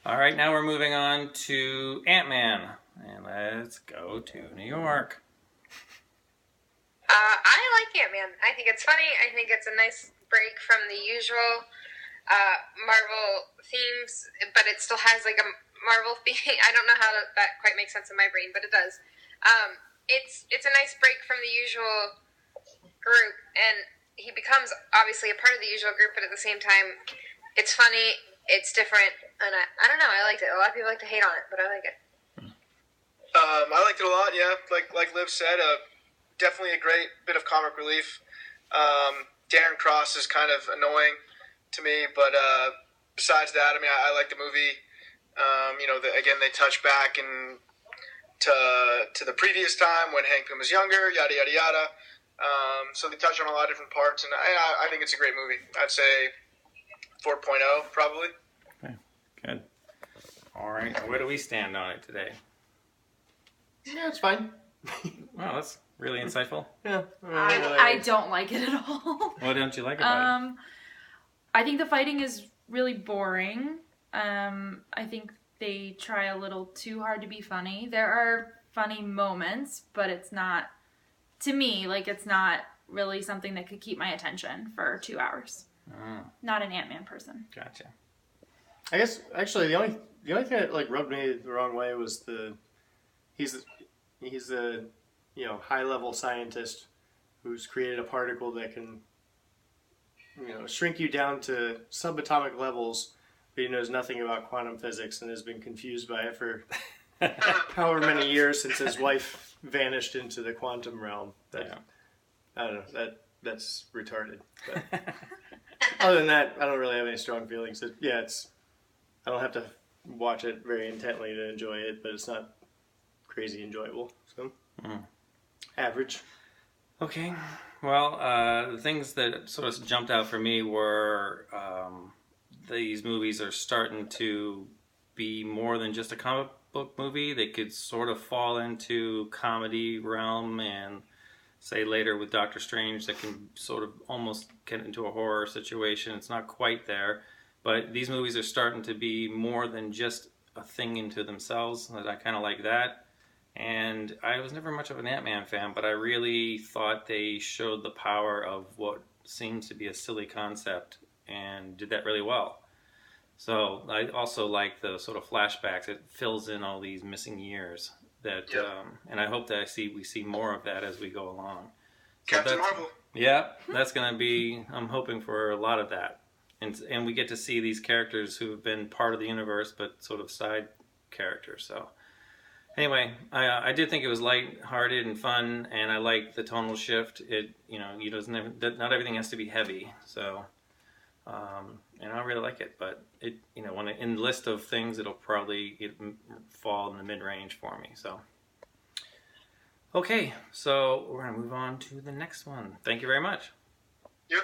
All right, now we're moving on to Ant-Man. And let's go to New York. I like Ant-Man. I think it's funny. I think it's a nice break from the usual Marvel themes, but it still has like a Marvel theme. I don't know how that quite makes sense in my brain, but it does. It's a nice break from the usual group, and he becomes obviously a part of the usual group, but at the same time, it's funny, it's different, and I don't know. I liked it. A lot of people like to hate on it, but I like it. I liked it a lot. Yeah, like Liv said, definitely a great bit of comic relief. Darren Cross is kind of annoying to me, but besides that, I mean, I like the movie. Again, they touch back to the previous time when Hank Pym was younger, yada yada yada. So they touch on a lot of different parts, and I think it's a great movie. I'd say 4.0 probably. Okay, good. All right, where do we stand on it today? Yeah, it's fine. Wow, that's really insightful. Yeah. I don't like it at all. What don't you like about it? I think the fighting is really boring. I think they try a little too hard to be funny. There are funny moments, but it's not, to me, like it's not really something that could keep my attention for 2 hours. Oh, Not an Ant-Man person. gotcha. I guess actually the only thing that like rubbed me the wrong way was he's a high level scientist who's created a particle that can shrink you down to subatomic levels, but he knows nothing about quantum physics and has been confused by it for however many years since his wife vanished into the quantum realm. I don't know, that's retarded. But other than that, I don't really have any strong feelings. I don't have to watch it very intently to enjoy it, but it's not crazy enjoyable. So, average. Okay. Well, the things that sort of jumped out for me were these movies are starting to be more than just a comic book movie. They could sort of fall into comedy realm, and say later with Doctor Strange that can sort of almost get into a horror situation. It's not quite there, but these movies are starting to be more than just a thing into themselves. I kind of like that. And I was never much of an Ant-Man fan, but I really thought they showed the power of what seems to be a silly concept and did that really well. So I also like the sort of flashbacks. It fills in all these missing years. And I hope that we see more of that as we go along. So Captain Marvel. Yeah, that's going to be, I'm hoping for a lot of that. And we get to see these characters who have been part of the universe, but sort of side characters. So anyway, I did think it was light-hearted and fun, and I like the tonal shift. Not everything has to be heavy. So, and I really like it, but when in the list of things, it'll probably fall in the mid-range for me. So, okay, so we're gonna move on to the next one. Thank you very much. Yep.